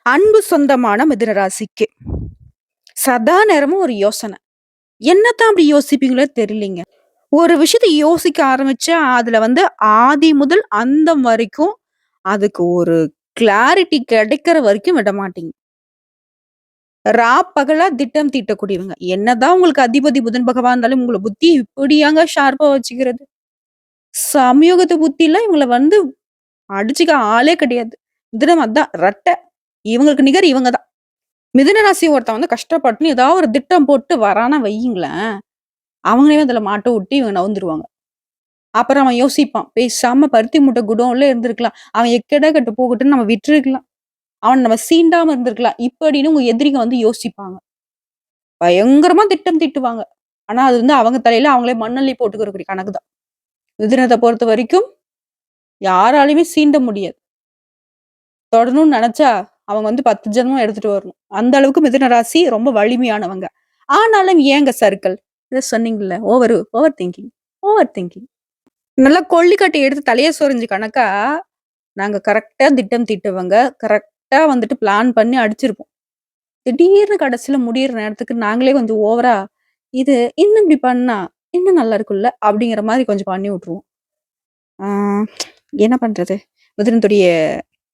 அன்பு சொந்தமான மிதுன ராசிக்கு சதா நேரமும் ஒரு யோசனை. என்னத்தான் அப்படி யோசிப்பீங்களோ தெரியலீங்க. ஒரு விஷயத்த யோசிக்க ஆரம்பிச்சா, அதுல ஆதி முதல் அந்தம் வரைக்கும் அதுக்கு ஒரு கிளாரிட்டி கிடைக்கிற வரைக்கும் விட மாட்டீங்க. பகலா திட்டம் தீட்டக்கூடியவங்க. என்னதான் உங்களுக்கு அதிபதி புதன் பகவான் இருந்தாலும் உங்கள புத்தி இப்படியாங்க ஷார்ப்பா வச்சுக்கிறது. சமயோகத்த புத்திலாம் இவங்கள அடிச்சுக்க ஆளே கிடையாது. மிதுனம் அதான் ரெட்டை. இவங்களுக்கு நிகர் இவங்க தான். மிதுன ராசி ஒருத்தன் கஷ்டப்பட்டுன்னு ஏதாவது ஒரு திட்டம் போட்டு வரானா வையுங்களேன், அவங்களே அதுல மாட்ட விட்டு இவங்க நவுந்துருவாங்க. அப்புறம் அவன் யோசிப்பான். பேசாம பருத்தி மூட்டை குடோன்ல இருந்திருக்கலாம். அவன் எக்கேடோ கெட்டு போகட்டும்ன்னு நம்ம விட்டுருக்கலாம். அவன நம்ம சீண்டாம இருந்திருக்கலாம். இப்படின்னு உங்க எதிரிங்க யோசிப்பாங்க. பயங்கரமா திட்டம் தீட்டுவாங்க. ஆனா அது அவங்க தலையில அவங்களே மண்ணள்ளி போட்டுக்கிறக்கூடிய கணக்கு தான். மிதுனத்த பொறுத்த வரைக்கும் யாராலயுமே சீண்ட முடியாது. தொடரணும்னு நெனச்சா அவங்க 10 ஜென்மம் எடுத்துட்டு வரணும். அந்த அளவுக்கு மிதுன ராசி ரொம்ப வலிமையானவங்க. ஆனாலும் ஏங்க சறுக்கல்? இத சொன்னீங்கல்ல. Over thinking, over thinking. நல்லா கொள்ளிக்கட்டை எடுத்து தலைய சொரிஞ்சு கணக்கா, நாங்க கரெக்ட்டா திட்டம் தீட்டுவங்க. கரெக்ட்டா பிளான் பண்ணி அடிச்சிருப்போம். திடீர்னு கடைசில முடியிற நேரத்துக்கு நாங்களே கொஞ்சம் ஓவரா, இது இன்னும் இப்படி பண்ணா, இன்னும் நல்லா இருக்கும்ல, அப்படிங்கிற மாரி கொஞ்சம் பண்ணி விட்டுருவோம். ஆ என்ன பண்றது? மிதுனத்துடைய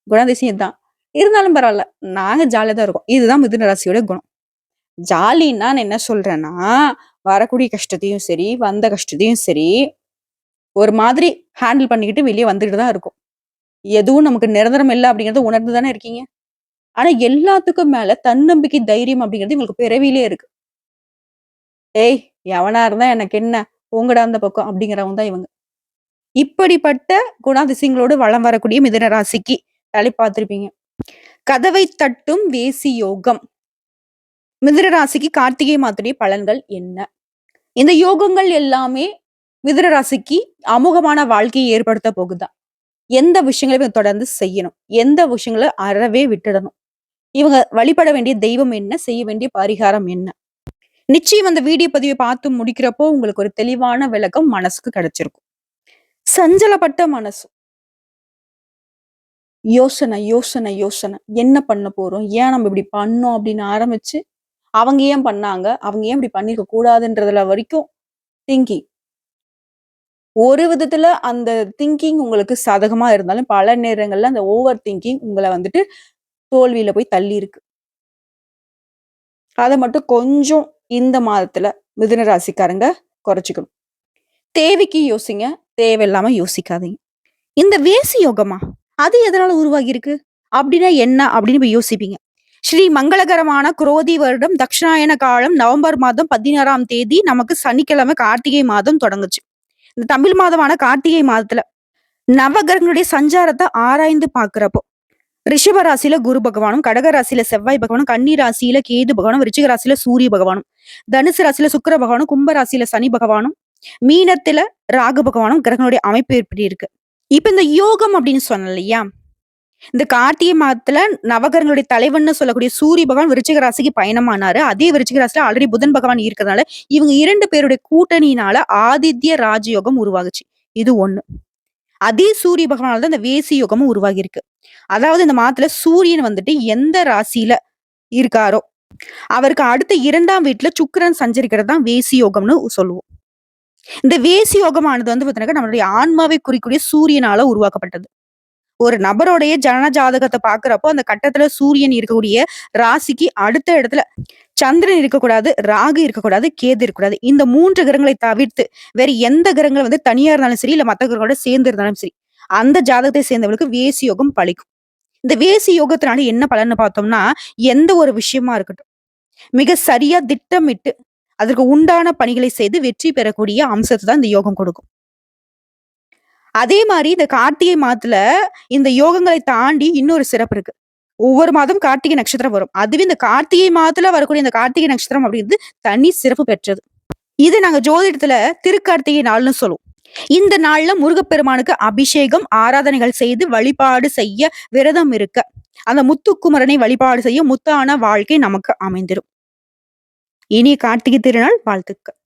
குணாதிசயம் இதான். இருந்தாலும் பரவால்ல. நாங்க ஜாலியா தான் இருக்கோம். இதுதான் மிதுன ராசியோட குணம். ஜாலின்னா நான் என்ன சொல்றேன்னா, வரக்கூடிய கஷ்டத்தையும் சரி, வந்த கஷ்டத்தையும் சரி, ஒரு மாதிரி ஹேண்டில் பண்ணிக்கிட்டு வெளிய வந்துட்டு தான் இருக்கோம். எதுவும் நமக்கு நிரந்தரம் இல்ல அப்படிங்கிறத உணர்ந்து தானே இருக்கீங்க. ஆனா எல்லாத்துக்கும் மேல தன்னம்பிக்கை, தைரியம் அப்படிங்கிறது உங்களுக்கு பிறவியிலே இருக்கு. "ஏய் எவனா இருந்தா எனக்கு என்ன? போங்கடா அந்த பக்கம்" அப்படிங்கிறவங்க தான் இவங்க. இப்படிப்பட்ட குணாதிசயங்களோடு வலம் வரக்கூடிய மிதுன ராசிக்கு தலை பார்த்திருப்பீங்க. கதவை தட்டும் வேசி யோகம். மிதுன ராசிக்கு கார்த்திகை மாதத்துடைய பலன்கள் என்ன? இந்த யோகங்கள் எல்லாமே மிதுன ராசிக்கு அமோகமான வாழ்க்கையை ஏற்படுத்த போகுதா? எந்த விஷயங்களையும் தொடர்ந்து செய்யணும். எந்த விஷயங்கள அறவே விட்டுடணும். இவங்க வழிபட வேண்டிய தெய்வம் என்ன? செய்ய வேண்டிய பரிகாரம் என்ன? நிச்சயம் அந்த வீடியோ பதிவை பார்த்து முடிக்கிறப்போ உங்களுக்கு ஒரு தெளிவான விளக்கம் மனசுக்கு கிடைச்சிருக்கும். சஞ்சலப்பட்ட மனசு. யோசனை, யோசனை, யோசனை. என்ன பண்ண போறோம்? ஏன் நம்ம இப்படி பண்ணோம்? அப்படின்னு ஆரம்பிச்சு, அவங்க ஏன் பண்ணாங்க? அவங்க ஏன் இப்படி பண்ணியிருக்க கூடாதுன்றதுல வரைக்கும் திங்கிங். ஒரு விதத்துல அந்த திங்கிங் உங்களுக்கு சாதகமா இருந்தாலும், பல நேரங்கள்ல அந்த ஓவர் திங்கிங் உங்கள தோல்வியில போய் தள்ளியிருக்கு. அத மட்டும் கொஞ்சம் இந்த மாதத்துல மிதுன ராசிக்காரங்க குறைச்சுக்கணும். தேவைக்கு யோசிங்க. தேவையில்லாம யோசிக்காதீங்க. இந்த வேசி யோகமா? அது எதனால உருவாகியிருக்கு? அப்படின்னா என்ன? அப்படின்னு போய் யோசிப்பீங்க. ஸ்ரீ மங்களகரமான குரோதி வருடம் தக்ஷாயன காலம் நவம்பர் மாதம் 16ஆம் தேதி நமக்கு சனிக்கிழமை கார்த்திகை மாதம் தொடங்குச்சு. இந்த தமிழ் மாதமான கார்த்திகை மாதத்துல நவகிரகங்களுடைய சஞ்சாரத்தை ஆராய்ந்து பார்க்கிறப்போ ரிஷப ராசியில குரு பகவானும், கடக ராசியில செவ்வாய் பகவானும், கன்னி ராசியில கேது பகவானும், விருச்சிக ராசியில சூரிய பகவானும், தனுசு ராசியில சுக்கிர பகவானும், கும்ப ராசியில சனி பகவானும், மீனத்துல ராகு பகவானும் கிரகங்களுடைய அமைப்பு எப்படி இருக்கு. இப்ப இந்த யோகம் அப்படின்னு சொன்ன இல்லையா, இந்த கார்த்திகை மாதத்துல நவகிரகங்களுடைய தலைவன்னு சொல்லக்கூடிய சூரிய பகவான் விருச்சிக ராசிக்கு பயணமானாரு. அதே விருச்சிக ராசியில ஆல்ரெடி புதன் பகவான் இருக்கிறதுனால இவங்க 2 பேருடைய கூட்டணியினால ஆதித்ய ராஜயோகம் உருவாகுச்சு. இது ஒண்ணு. அதே சூரிய பகவானால தான் இந்த வேசி யோகமும் உருவாகி இருக்கு. அதாவது இந்த மாதத்துல சூரியன் எந்த ராசியில இருக்காரோ அவருக்கு அடுத்த 2ஆம் வீட்டுல சுக்கிரன் சஞ்சரிக்கிறது தான் வேசி யோகம்னு சொல்லுவோம். இந்த வேசி யோகமானது பாத்தீங்கன்னா நம்மளுடைய ஆன்மாவை குறிக்கூடிய சூரியனால உருவாக்கப்பட்டது. ஒரு நபருடைய ஜனன ஜாதகத்தை பாக்குறப்போ அந்த கட்டத்துல சூரியன் இருக்கக்கூடிய ராசிக்கு அடுத்த இடத்துல சந்திரன் இருக்கக்கூடாது, ராகு இருக்கக்கூடாது, கேது இருக்கக்கூடாது. இந்த 3 கிரகங்களை தவிர்த்து வேற எந்த கிரகங்கள் தனியா இருந்தாலும் சரி, இல்ல மத்த கிரகங்களோட சேர்ந்து இருந்தாலும் சரி, அந்த ஜாதகத்தை சேர்ந்தவர்களுக்கு வேசி யோகம் பலிக்கும். இந்த வேசி யோகத்தினால என்ன பலன்னு பார்த்தோம்னா, எந்த ஒரு விஷயமா இருக்கட்டும், மிக சரியா திட்டமிட்டு அதற்கு உண்டான பணிகளை செய்து வெற்றி பெறக்கூடிய அம்சத்தை தான் இந்த யோகம் கொடுக்கும். அதே மாதிரி இந்த கார்த்திகை மாதத்துல இந்த யோகங்களை தாண்டி இன்னொரு சிறப்பு இருக்கு. ஒவ்வொரு மாதம் கார்த்திகை நட்சத்திரம் வரும். அதுவே இந்த கார்த்திகை மாதத்துல வரக்கூடிய இந்த கார்த்திகை நட்சத்திரம் அப்படிங்கிறது தனி சிறப்பு பெற்றது. இது நாங்க ஜோதிடத்துல திருக்கார்த்திகை நாள்னு சொல்லுவோம். இந்த நாள்ல முருகப்பெருமானுக்கு அபிஷேகம், ஆராதனைகள் செய்து வழிபாடு செய்ய, விரதம் இருக்க, அந்த முத்துக்குமரனை வழிபாடு செய்ய முத்தான வாழ்க்கை நமக்கு அமைந்திரும். இனிய கார்த்திகை திருநாள் வாழ்த்துக்கள்.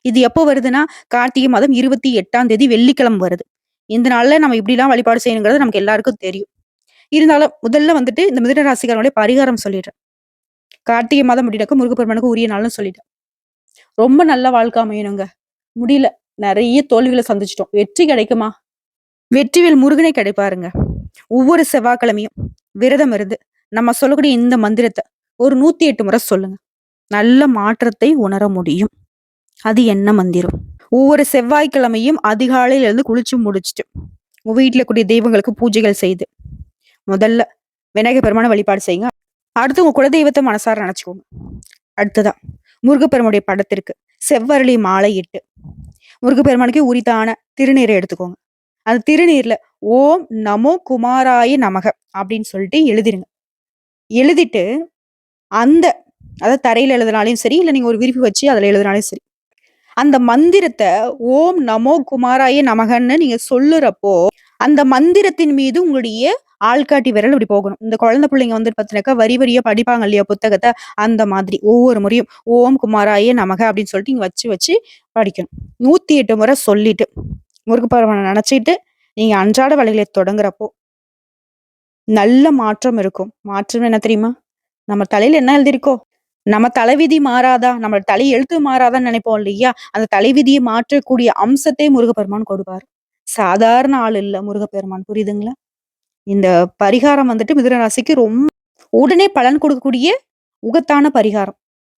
இது எப்போ வருதுன்னா, கார்த்திகை மாதம் 28ஆம் தேதி வெள்ளிக்கிழமை வருது. இந்த நாள்ல நம்ம இப்படிலாம் வழிபாடு செய்யணுங்கிறது நமக்கு எல்லாருக்கும் தெரியும். இருந்தாலும் முதல்ல வந்துட்டு இந்த மிதுன ராசிக்காரங்களுடைய பரிகாரம் சொல்லிடுறேன். கார்த்திகை மாதம் அப்படின்னாக்க முருகப்பெருமானுக்கு உரிய நாள்னு சொல்லிட்டேன். ரொம்ப நல்ல வாழ்க்கை அமையணுங்க. முடியல. நெறைய தோல்விகள சந்திச்சுட்டோம். வெற்றி கிடைக்குமா? வெற்றிவேல் முருகனே கிடைப்பாருங்க. ஒவ்வொரு செவ்வாய்க்கிழமையும் விரதம் இருந்து, நம்ம சொல்லக்கூடிய இந்த மந்திரத்த ஒரு 108 முறை சொல்லுங்க. நல்ல மாற்றத்தை உணர முடியும். அது என்ன மந்திரம்? ஒவ்வொரு செவ்வாய்க்கிழமையும் அதிகாலையில இருந்து குளிச்சு முடிச்சுட்டு, உங்க வீட்ல கூடிய தெய்வங்களுக்கு பூஜைகள் செய்து, முதல்ல விநாயகர் பெருமான வழிபாடு செய்யுங்க. அடுத்து உங்க குலதெய்வத்த மனசார நினைச்சுக்கோங்க. அடுத்ததா முருகப்பெருமானுடைய படத்திற்கு செவ்வரளி மாலை இட்டு, முருகப்பெருமானுக்கு உரித்தான திருநீரை எடுத்துக்கோங்க. அந்த திருநீர்ல ஓம் நமோ குமாராய நமக அப்படின்னு சொல்லிட்டு எழுதிருங்க. எழுதிட்டு அந்த அதாவது தரையில எழுதினாலும் சரி, இல்ல நீங்க ஒரு விரிப்பு வச்சு அதுல எழுதினாலும் சரி. அந்த மந்திரத்த ஓம் நமோ குமாராய நமகன்னு நீங்க சொல்லுறப்போ, அந்த மந்திரத்தின் மீது உங்களுடைய ஆள்காட்டி விரல் இப்படி போகணும். இந்த குழந்தை பிள்ளைங்க வந்துட்டு பார்த்தீங்கன்னாக்கா, வரி வரியா படிப்பாங்க இல்லையா புத்தகத்த, அந்த மாதிரி ஒவ்வொரு முறையும் ஓம் குமாராய நமக அப்படின்னு சொல்லிட்டு நீங்க வச்சு வச்சு படிக்கணும். 108 முறை சொல்லிட்டு, முருகப்பெருமான நினைச்சிட்டு, நீங்க அன்றாட வேலைகளை தொடங்குறப்போ, நல்ல மாற்றம் இருக்கும். மாற்றம் என்ன தெரியுமா? நம்ம தலையில என்ன எழுதியிருக்கோ, நம்ம தலைவிதி மாறாதா? நம்ம தலை எழுத்து மாறாதான்னு நினைப்போம் இல்லையா? அந்த தலைவிதியை மாற்றக்கூடிய அம்சத்தை முருகப்பெருமான் கொடுப்பார். சாதாரண ஆள் இல்ல முருகப்பெருமான். புரியுதுங்களா? இந்த பரிகாரம் வந்துட்டு மிதுன ராசிக்கு உடனே பலன் கொடுக்கக்கூடிய உகத்தான பரிகாரம்.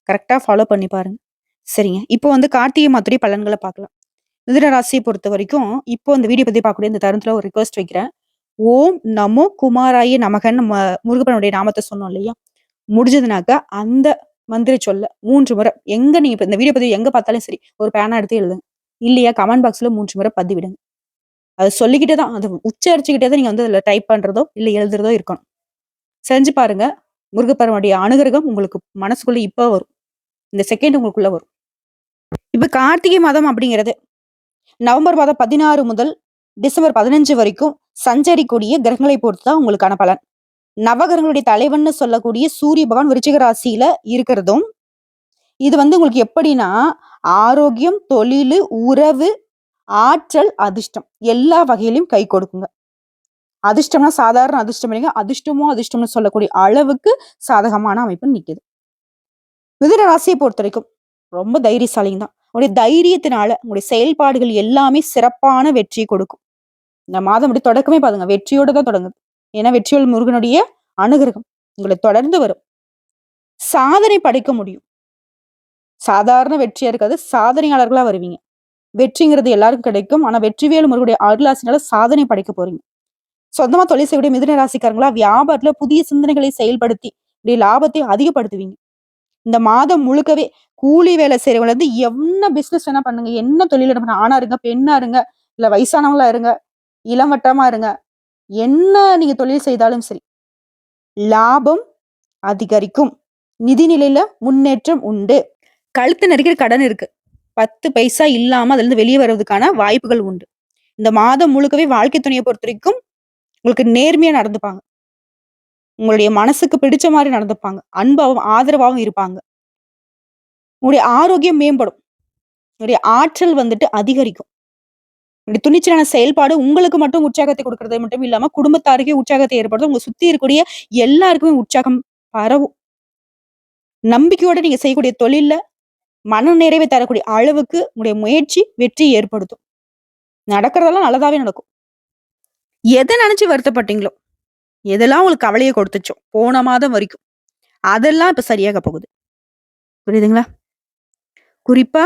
கரெக்ட்டா ஃபாலோ பண்ணி பாருங்க. சரிங்க. இப்போ வந்து கார்த்திகை மாதத்துடைய பலன்கள பார்க்கலாம். மிதுன ராசிய பொறுத்தவரைக்கும், இப்போ இந்த வீடியோ பத்தி பார்க்கக்கூடிய இந்த தருணத்துல ஒரு ரிக்வெஸ்ட் வைக்கிறேன். ஓம் நமோ குமாராய நமகன்னு நம்ம முருகப்பனுடைய நாமத்த சொன்னோம் இல்லையா? முடிஞ்சதுனாக்க அந்த மந்திர சொல்ல 3 முறை எங்க நீங்க இப்ப இந்த வீடியோ பதிவு எங்க பார்த்தாலும் சரி, ஒரு பேனா எடுத்து எழுதுங்க. இல்லையா கமெண்ட் பாக்ஸ்ல 3 முறை பதிவிடுங்க. அது சொல்லிக்கிட்டே தான், அது உச்சரிச்சுக்கிட்டே தான் நீங்க வந்து அதுல டைப் பண்றதோ, இல்ல எழுதுறதோ இருக்கணும். செஞ்சு பாருங்க. முருகப்பெருமானுடைய அனுகிரகம் உங்களுக்கு மனசுக்குள்ள இப்ப வரும். இந்த செகண்ட் உங்களுக்குள்ள வரும். இப்ப கார்த்திகை மாதம் அப்படிங்கிறது நவம்பர் மாதம் 16 முதல் டிசம்பர் 15 வரைக்கும் சஞ்சரிக்கூடிய கிரகங்களை பொறுத்து தான் உங்களுக்கான பலன். நவகிரகங்களுடைய தலைவன்னு சொல்லக்கூடிய சூரிய பகவான் விருச்சிக ராசியில இருக்கிறதும், இது வந்து உங்களுக்கு எப்படின்னா, ஆரோக்கியம், தொழிலு, உறவு, ஆற்றல், அதிர்ஷ்டம் எல்லா வகையிலும் கை கொடுக்குங்க. அதிர்ஷ்டம்னா சாதாரண அதிர்ஷ்டம் இல்லைங்க. அதிர்ஷ்டம்னு சொல்லக்கூடிய அளவுக்கு சாதகமான அமைப்பு நிக்குது. மிதுன ராசியை பொறுத்தவரைக்கும் ரொம்ப தைரியசாலிங்க தான். உங்களுடைய தைரியத்தினால உங்களுடைய செயல்பாடுகள் எல்லாமே சிறப்பான வெற்றியை கொடுக்கும். இந்த மாதம் அப்படி தொடக்கமே பாருங்க. வெற்றியோட தான் தொடங்குது. ஏன்னா வெற்றிவேல் முருகனுடைய அனுகிரகம் உங்களை தொடர்ந்து வரும். சாதனை படைக்க முடியும். சாதாரண வெற்றியா இருக்காது. சாதனையாளர்களா வருவீங்க. வெற்றிங்கிறது எல்லாருக்கும் கிடைக்கும். ஆனா வெற்றிவேல் முருகனுடைய அருளாசினால சாதனை படைக்க போறீங்க. சொந்தமா தொழில் செய்யக்கூடிய மிதுன ராசிக்காரங்களா வியாபாரத்துல புதிய சிந்தனைகளை செயல்படுத்தி இப்படி லாபத்தை அதிகப்படுத்துவீங்க. இந்த மாதம் முழுக்கவே கூலி வேலை செய்யறவங்க இருந்து என்ன பிசினஸ் வேணா பண்ணுங்க. என்ன தொழில் பண்ணுங்க. ஆணா இருங்க, பெண்ணா இருங்க, இல்ல வயசானவங்களா இருங்க, இளவட்டமா இருங்க. என்ன நீங்க தொழில் செய்தாலும் சரி, லாபம் அதிகரிக்கும். நிதிநிலையில முன்னேற்றம் உண்டு. கழுத்து நெரிக்கிற கடன் இருக்கு. 10 பைசா இல்லாம அதுல இருந்து வெளியே வருவதற்கான வாய்ப்புகள் உண்டு. இந்த மாதம் முழுக்கவே வாழ்க்கை துணையை பொறுத்தவரைக்கும் உங்களுக்கு நேர்மையா நடந்துப்பாங்க. உங்களுடைய மனசுக்கு பிடிச்ச மாரி நடந்துப்பாங்க. அன்பாவும், ஆதரவாவும் இருப்பாங்க. உங்களுடைய ஆரோக்கியம் மேம்படும். உங்களுடைய ஆற்றல் வந்துட்டு அதிகரிக்கும். உங்களுடைய துணிச்சலான செயல்பாடு உங்களுக்கு மட்டும் உற்சாகத்தை கொடுக்கிறது மட்டும் இல்லாம, குடும்பத்தாருக்கே உற்சாகத்தை ஏற்படுத்தும். உங்க சுத்தி இருக்கக்கூடிய எல்லாருக்குமே உற்சாகம் பரவும். நம்பிக்கையோட நீங்க செய்யக்கூடிய தொழில்ல மன நிறைவை தரக்கூடிய அளவுக்கு உங்களுடைய முயற்சி வெற்றி ஏற்படுத்தும். நடக்கிறதெல்லாம் நல்லதாவே நடக்கும். எத நினைச்சு வருத்தப்பட்டீங்களோ, எதெல்லாம் உங்களுக்கு கவலைய கொடுத்துச்சோ, போன மாதம் வரைக்கும், அதெல்லாம் இப்ப சரியாக போகுது. புரியுதுங்களா? குறிப்பா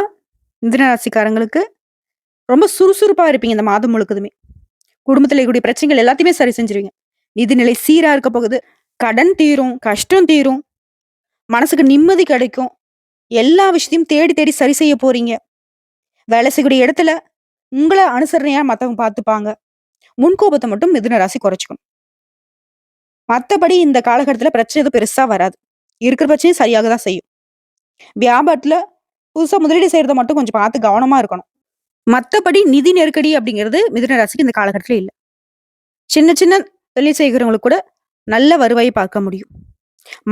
மிதுன ராசிக்காரங்களுக்கு ரொம்ப சுறுசுறுப்பா இருப்பீங்க இந்த மாதம் முழுக்கதுமே. குடும்பத்துல இருக்கக்கூடிய பிரச்சனைகள் எல்லாத்தையுமே சரி செஞ்சுருவீங்க. நிதிநிலை சீரா இருக்க போகுது. கடன் தீரும், கஷ்டம் தீரும், மனசுக்கு நிம்மதி கிடைக்கும். எல்லா விஷயத்தையும் தேடி தேடி சரி செய்ய போறீங்க. வேலை செய்யக்கூடிய இடத்துல உங்கள அனுசரணையா மத்தவங்க பார்த்துப்பாங்க. முன்கோபத்த மட்டும் மிதுன ராசி குறைச்சுக்கணும். மத்தபடி இந்த காலகட்டத்துல பிரச்சனை எதுவும் பெருசா வராது. இருக்கிற பிரச்சனையும் சரியாக தான் செய்யும். வியாபாரத்துல புதுசா முதலீடு செய்யறத மட்டும் கொஞ்சம் பார்த்து கவனமா இருக்கணும். மத்தபடி நிதி நெருக்கடி அப்படிங்கிறது மிதுன ராசிக்கு இந்த காலகட்டத்துல இல்ல. சின்ன சின்ன தொழில் செய்கிறவங்களுக்கு கூட நல்ல வருவாயை பார்க்க முடியும்.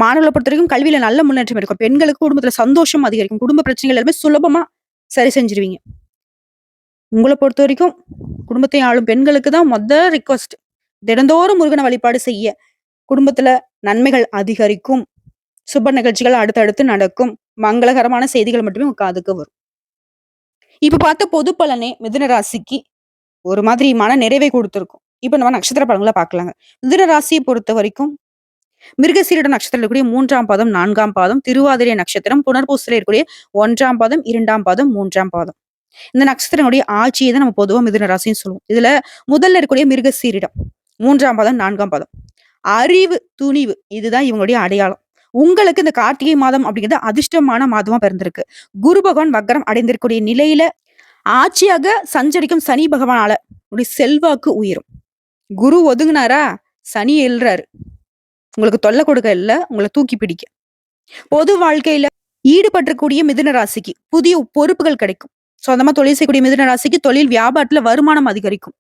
மாணவர்களை பொறுத்தவரைக்கும் கல்வியில நல்ல முன்னேற்றம் இருக்கும். பெண்களுக்கு குடும்பத்துல சந்தோஷம் அதிகரிக்கும். குடும்ப பிரச்சனைகள் எல்லாமே சுலபமா சரி செஞ்சிருவீங்க. உங்கள பொறுத்தவரைக்கும் குடும்பத்தை ஆளும் பெண்களுக்கு தான் ரிக்வெஸ்ட். தினந்தோறும் முருகன வழிபாடு செய்ய குடும்பத்துல நன்மைகள் அதிகரிக்கும். சுப நிகழ்ச்சிகள் அடுத்தடுத்து நடக்கும். மங்களகரமான செய்திகள் மட்டுமே உங்க காதுக்கு வரும். இப்ப பார்த்த பொது பலனே மிதுன ராசிக்கு ஒரு மாதிரி மன நிறைவை குடுத்திருக்கும். இப்ப நம்ம நட்சத்திர பலன்கள பார்க்கலாங்க. மிதுன ராசிய பொறுத்தவரைக்கும் மிருகசீரிட நட்சத்திரத்துல இருக்கக்கூடிய 3ஆம் பாதம், 4ஆம் பாதம், திருவாதிரை நட்சத்திரம், புனர்பூசத்துல இருக்கக்கூடிய 1ஆம் பாதம், 2ஆம் பாதம், 3ஆம் பாதம். இந்த நட்சத்திரங்களுடைய ஆட்சியை தான் நம்ம பொதுவா மிதுன ராசின்னு சொல்லுவோம். இதுல முதல்ல இருக்கக்கூடிய மிருகசீரிடம் 3ஆம் பாதம், 4ஆம் பாதம். அறிவு, துணிவு இதுதான் இவங்களுடைய அடையாளம். உங்களுக்கு இந்த கார்த்திகை மாதம் அப்படிங்கிறது அதிர்ஷ்டமான மாதமா பிறந்திருக்கு. குரு பகவான் வக்ரம் அடைந்திருக்கக்கூடிய நிலையில ஆட்சியாக சஞ்சரிக்கும் சனி பகவானால உங்களுடைய செல்வாக்கு உயரும். குரு ஒதுங்குனாரா, சனி எழுறாரு. உங்களுக்கு தொல்லை கொடுக்க இல்ல, உங்களை தூக்கி பிடிக்க. பொது வாழ்க்கையில ஈடுபட்டிருக்கக்கூடிய மிதுன ராசிக்கு புதிய பொறுப்புகள் கிடைக்கும். சொந்தமா தொழில் செய்யக்கூடிய மிதுன ராசிக்கு தொழில் வியாபாரத்துல வருமானம் அதிகரிக்கும்.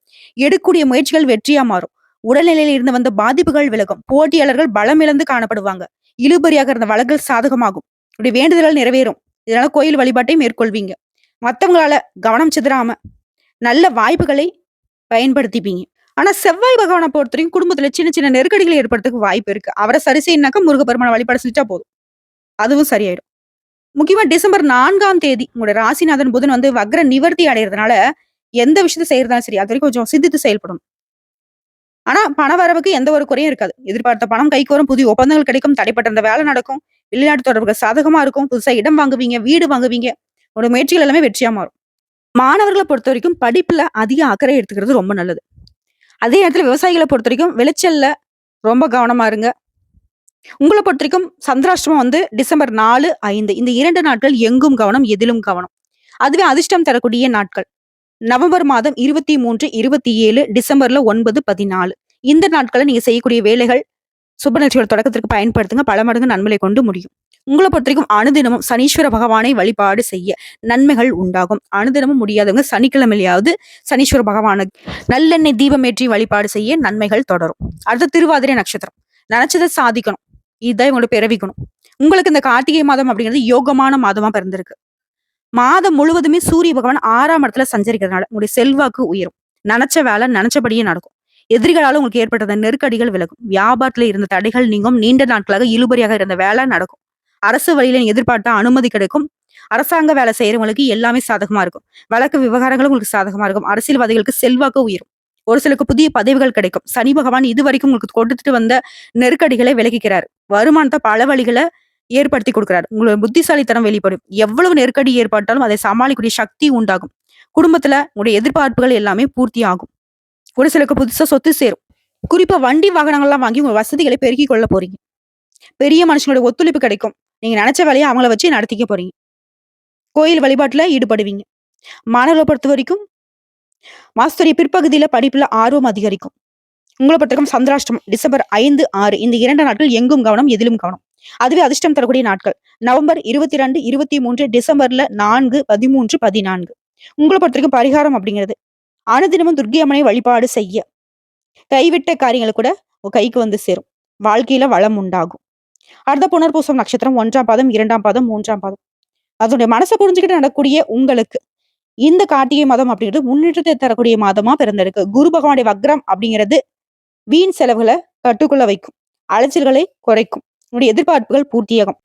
எடுக்கக்கூடிய முயற்சிகள் வெற்றியா மாறும். உடல்நிலையில இருந்து வந்த பாதிப்புகள் விலகும். போட்டியாளர்கள் பலம் இழந்து காணப்படுவாங்க. இழுபறியாக இருந்த வழக்குகள் சாதகமாகும். இப்படி வேண்டுதல்கள் நிறைவேறும். இதனால கோயில் வழிபாட்டை மேற்கொள்வீங்க. மத்தவங்களால கவனம் சிதறாம நல்ல வாய்ப்புகளை பயன்படுத்திப்பீங்க. ஆனா செவ்வாய் பகவானை பொறுத்தவரைக்கும் குடும்பத்துல சின்ன சின்ன நெருக்கடிகளை ஏற்படுறதுக்கு வாய்ப்பு இருக்கு. அவரை சரி செய்யணும்னாக்கா முருகப்பெருமான வழிபாடு செஞ்சா போதும். அதுவும் சரியாயிடும். முக்கியமா டிசம்பர் 4ஆம் தேதி உங்களோட ராசிநாதன் புதன் வந்து வக்ர நிவர்த்தி அடைறதுனால எந்த விஷயத்த செய்யறதாலும் சரி அது வரைக்கும் கொஞ்சம் சிந்தித்து செயல்படும். ஆனா பண வரவுக்கு எந்த ஒரு குறையும் இருக்காது. எதிர்பார்த்த பணம் கைக்கு வரும். புதிய ஒப்பந்தங்கள் கிடைக்கும். தடைப்பட்ட அந்த வேலை நடக்கும். வெளிநாட்டு தொடர்புகள் சாதகமா இருக்கும். புதுசா இடம் வாங்குவீங்க, வீடு வாங்குவீங்க. உங்களோட முயற்சிகள் எல்லாமே வெற்றியா மாறும். மாணவர்களை பொறுத்த வரைக்கும் படிப்புல அதிக அக்கறை எடுத்துக்கிறது ரொம்ப நல்லது. அதே நேரத்துல விவசாயிகளை பொறுத்த வரைக்கும் விளைச்சல்ல ரொம்ப கவனமா இருங்க. உங்களை பொறுத்த வரைக்கும் சந்திராஷ்டமம் வந்து டிசம்பர் 4, 5 இந்த 2 நாட்கள் எங்கும் கவனம், எதிலும் கவனம். அதுவே அதிர்ஷ்டம் தரக்கூடிய நாட்கள் நவம்பர் மாதம் 23, 27, டிசம்பர்ல 9, 14 இந்த நாட்களை நீங்க செய்யக்கூடிய வேலைகள் சுப நிகழ்ச்சிகள் தொடக்கத்திற்கு பயன்படுத்துங்க. பல மடங்கு நன்மையை கொண்டு முடியும். உங்களை பொறுத்த வரைக்கும் அனுதினமும் சனீஸ்வர பகவானை வழிபாடு செய்ய நன்மைகள் உண்டாகும். அனுதினமும் முடியாதவங்க சனிக்கிழமையாவது சனீஸ்வர பகவானை நல்லெண்ணெய் தீபம் ஏற்றி வழிபாடு செய்ய நன்மைகள் தொடரும். அடுத்த திருவாதிரை நட்சத்திரம் நினைச்சதை சாதிக்கணும். இதுதான் இவங்களோட பிறவிக்கணும். உங்களுக்கு இந்த கார்த்திகை மாதம் அப்படிங்கிறது யோகமான மாதமா பிறந்திருக்கு. மாதம் முழுவதுமே சூரிய பகவான் 6ஆம் இடத்துல சஞ்சரிக்கிறதுனால உங்களுடைய செல்வாக்கு உயரும். நினைச்ச வேலை நினைச்சபடியே நடக்கும். எதிரிகளால உங்களுக்கு ஏற்பட்ட நெருக்கடிகள் விலகும். வியாபாரத்துல இருந்த தடைகள் நீங்கும். நீண்ட நாட்களாக இழுபறியாக இருந்த வேலை நடக்கும். அரசு வழியில நீங்க எதிர்பார்த்த அனுமதி கிடைக்கும். அரசாங்க வேலை செய்யறவங்களுக்கு எல்லாமே சாதகமா இருக்கும். வழக்கு விவகாரங்களும் உங்களுக்கு சாதகமா இருக்கும். அரசியல்வாதிகளுக்கு செல்வாக்கு உயரும். ஒரு சிலருக்கு புதிய பதவிகள் கிடைக்கும். சனி பகவான் இதுவரைக்கும் உங்களுக்கு கொடுத்துட்டு வந்த நெருக்கடிகளை விலகிக்கிறார். வருமானத்தை பல வழிகளை ஏற்படுத்தி கொடுக்கிறார். உங்களோட புத்திசாலித்தனம் வெளிப்படும். எவ்வளவு நெருக்கடி ஏற்பட்டாலும் அதை சமாளிக்கக்கூடிய சக்தி உண்டாகும். குடும்பத்துல உங்களுடைய எதிர்பார்ப்புகள் எல்லாமே பூர்த்தி ஆகும். ஒரு சிலருக்கு புதுசா சொத்து சேரும். குறிப்பா வண்டி வாகனங்கள்லாம் வாங்கி உங்க வசதிகளை பெருக்கிக் கொள்ள போறீங்க. பெரிய மனுஷங்களோட ஒத்துழைப்பு கிடைக்கும். நீங்க நினைச்ச வேலையை அவங்கள வச்சு நடத்திக்க போறீங்க. கோயில் வழிபாட்டுல ஈடுபடுவீங்க. மாணவர்களை பொறுத்த வரைக்கும் மாசத்துடைய பிற்பகுதியில படிப்புல ஆர்வம் அதிகரிக்கும். உங்களை பொறுத்தவரைக்கும் சந்திராஷ்டமம் டிசம்பர் 5, 6 இந்த 2 நாட்கள் எங்கும் கவனம், எதிலும் கவனம். அதுவே அதிர்ஷ்டம் தரக்கூடிய நாட்கள் நவம்பர் 22, 23, டிசம்பர்ல 4, 13, 14 உங்களை பொறுத்தவரைக்கும் பரிகாரம் அப்படிங்கிறது அனுதினமும் துர்க்கை அம்மனை வழிபாடு செய்ய கைவிட்ட காரியங்கள் கூட கைக்கு வந்து சேரும். வாழ்க்கையில வளம் உண்டாகும். அடுத்த புனர்பூசம் நட்சத்திரம் 1ஆம் பாதம், 2ஆம் பாதம், 3ஆம் பாதம். அதனுடைய மனசை புரிஞ்சுக்கிட்டு நடக்கூடிய உங்களுக்கு இந்த கார்த்திகை மாதம் அப்படிங்கிறது முன்னேற்றத்தை தரக்கூடிய மாதமா பிறந்திருக்கு. குரு பகவானுடைய வக்ரம் அப்படிங்கிறது வீண் செலவுகளை கட்டுக்குள்ள வைக்கும். அலைச்சல்களை குறைக்கும். உங்களுடைய எதிர்பார்ப்புகள் பூர்த்தியாகும்.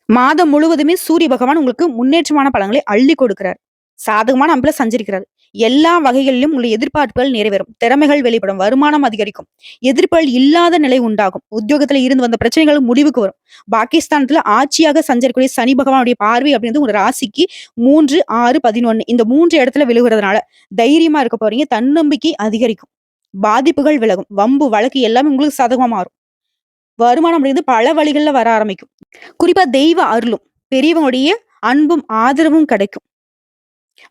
மாதம் முழுவதுமே சூரிய பகவான் உங்களுக்கு முன்னேற்றமான பலன்களை அள்ளி கொடுக்கிறார். சாதகமான அமைப்புல சஞ்சரிக்கிறார். எல்லா வகைகளிலும் உங்களுடைய எதிர்பார்ப்புகள் நிறைவேறும். திறமைகள் வெளிப்படும். வருமானம் அதிகரிக்கும். எதிர்ப்புகள் இல்லாத நிலை உண்டாகும். உத்தியோகத்துல இருந்து வந்த பிரச்சனைகள் முடிவுக்கு வரும். பாகிஸ்தானத்துல ஆட்சியாக சஞ்சரிக்கக்கூடிய சனி பகவானுடைய பார்வை அப்படின்றது உங்க ராசிக்கு 3, 6, 11 இந்த 3 இடத்துல விழுகிறதுனால தைரியமா இருக்க போறீங்க. தன்னம்பிக்கை அதிகரிக்கும். பாதிப்புகள் விலகும். வம்பு வழக்கு எல்லாமே உங்களுக்கு சாதகமா மாறும். வருமானம் அப்படிங்கிறது பல வழிகள்ல வர ஆரம்பிக்கும். குறிப்பா தெய்வ அருளும் பெரியவங்களுடைய அன்பும் ஆதரவும் கிடைக்கும்.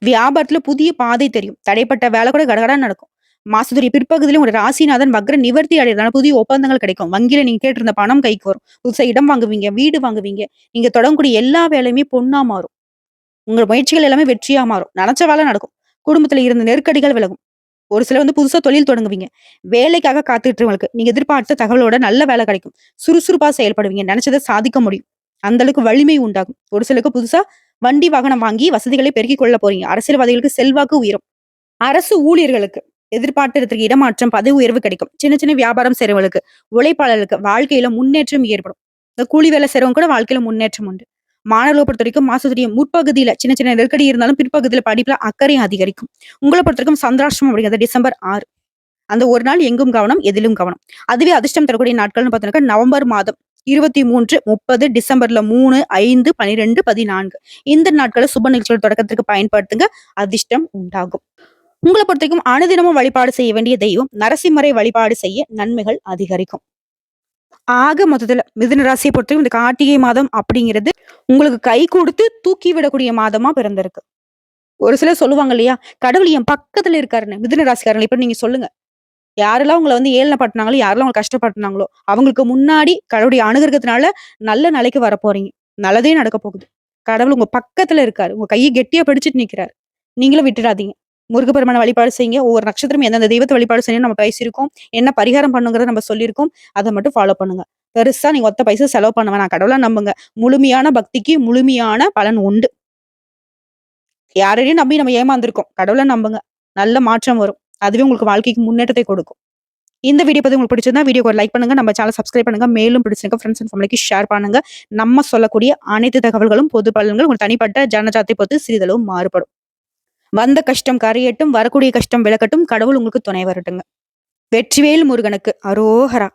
வியாபாரத்துல புதிய பாதை தெரியும். தடைப்பட்ட வேலை கூட கடகடா நடக்கும். மாசத்துடைய பிற்பகுதியிலும் ஒரு ராசிநாதன் வக்ர நிவர்த்தி அடைறதுனால புதிய ஒப்பந்தங்கள் கிடைக்கும். வங்கியில நீங்க கேட்டிருந்த பணம் கைக்கு வரும். புதுசா இடம் வாங்குவீங்க, வீடு வாங்குவீங்க. நீங்க தொடங்கக்கூடிய எல்லா வேலையுமே பொண்ணா மாறும். உங்க முயற்சிகள் எல்லாமே வெற்றியா மாறும். நினைச்ச வேலை நடக்கும். குடும்பத்துல இருந்த நெருக்கடிகள் விலகும். ஒரு சிலர் வந்து புதுசா தொழில் தொடங்குவீங்க. வேலைக்காக காத்துட்டு நீங்க எதிர்பார்த்த தகவலோட நல்ல வேலை கிடைக்கும். சுறுசுறுப்பா செயல்படுவீங்க. நினைச்சதை சாதிக்க முடியும். அந்த அளவுக்கு வலிமை உண்டாகும். ஒரு சிலருக்கு புதுசா வண்டி வாகனம் வாங்கி வசதிகளை பெருக்கிக் கொள்ள போறீங்க. அரசியல்வாதிகளுக்கு செல்வாக்கு உயரும். அரசு ஊழியர்களுக்கு எதிர்பார்த்திருக்கிற இடமாற்றம், பதவி உயர்வு கிடைக்கும். சின்ன சின்ன வியாபாரம் செய்றவங்களுக்கு, உழைப்பாளர்களுக்கு வாழ்க்கையில முன்னேற்றம் ஏற்படும். இந்த கூலி வேலை செய்றவங்க கூட வாழ்க்கையில முன்னேற்றம் உண்டு. மாணவர்கள பொறுத்தவரைக்கும் மாசத்துடைய முற்பகுதியில சின்ன சின்ன நெருக்கடி இருந்தாலும் பிற்பகுதியில படிப்புல அக்கறை அதிகரிக்கும். உங்கள பொறுத்தவரைக்கும் சந்திராஷ்டமம் அப்படிங்கிறது டிசம்பர் 6. அந்த ஒரு நாள் எங்கும் கவனம், எதிலும் கவனம். அதுவே அதிர்ஷ்டம் தரக்கூடிய நாட்கள்னு பார்த்தோம்னாக்கா நவம்பர் மாதம் 23, 30, டிசம்பர்ல 3, 5, 12, 14 இந்த நாட்கள சுப நிகழ்ச்சிகள் தொடக்கத்திற்கு பயன்படுத்துங்க. அதிர்ஷ்டம் உண்டாகும். உங்கள பொறுத்தவரைக்கும் அனுதினமும் வழிபாடு செய்ய வேண்டிய தெய்வம் நரசிம்மரை வழிபாடு செய்ய நன்மைகள் அதிகரிக்கும். ஆக மொத்தத்துல மிதுன ராசியை பொறுத்தவரைக்கும் இந்த கார்த்திகை மாதம் அப்படிங்கிறது உங்களுக்கு கை கொடுத்து தூக்கி விடக்கூடிய மாதமா பிறந்திருக்கு. ஒரு சிலர் சொல்லுவாங்க இல்லையா, கடவுள் என் பக்கத்துல இருக்காருன்னு. மிதுன ராசிக்காரங்கள இப்ப நீங்க சொல்லுங்க. யாரெல்லாம் உங்கள வந்து ஏளனப்படுத்துனாங்களோ, யாரெல்லாம் உங்கள கஷ்டப்படுத்துனாங்களோ, அவங்களுக்கு முன்னாடி கடவுளுடைய அனுகிரகத்தினால நல்ல நிலைக்கு வரப்போறீங்க. நல்லதே நடக்க போகுது. கடவுள் உங்க பக்கத்துல இருக்காரு. உங்க கைய கெட்டியா பிடிச்சுட்டு நிக்கிறாரு. நீங்களும் விட்டுடாதீங்க. முருகப்பெருமான வழிபாடு செய்யுங்க. ஒவ்வொரு நட்சத்திரம் எந்தெந்த தெய்வத்த வழிபாடு செய்யணும்னு நம்ம பேசியிருக்கோம். என்ன பரிகாரம் பண்ணுங்கிறத நம்ம சொல்லியிருக்கோம். அத மட்டும் ஃபாலோ பண்ணுங்க. பெருசா நீங்க ஒத்த பைசா செலவு பண்ண வேணாம். கடவுள நம்புங்க. முழுமையான பக்திக்கு முழுமையான பலன் உண்டு. யாரையும் நம்பி நம்ம ஏமாந்துருக்கோம். கடவுள நம்புங்க. நல்ல மாற்றம் வரும். அதுவே உங்களுக்கு வாழ்க்கைக்கு முன்னேற்றத்தை கொடுக்கும். இந்த வீடியோ பத்தி உங்களுக்கு பிடிச்சிருந்தா வீடியோக்கு ஒரு லைக் பண்ணுங்க. நம்ம சேனல் சப்ஸ்கிரைப் பண்ணுங்க. மேலும் பிடிச்சிருக்க ஃப்ரெண்ட்ஸ் அண்ட் ஃபேமிலிக்கு ஷேர் பண்ணுங்க. நம்ம சொல்லக்கூடிய அனைத்து தகவல்களும் பொது பலன்கள் உங்க தனிப்பட்ட ஜனஜாத்தை பொறுத்து சிறிதளவு மாறுபடும். வந்த கஷ்டம் கரையட்டும், வரக்கூடிய கஷ்டம் விலகட்டும். கடவுள் உங்களுக்கு துணை வரட்டுங்க. வெற்றிவேல் முருகனுக்கு அரோகரா.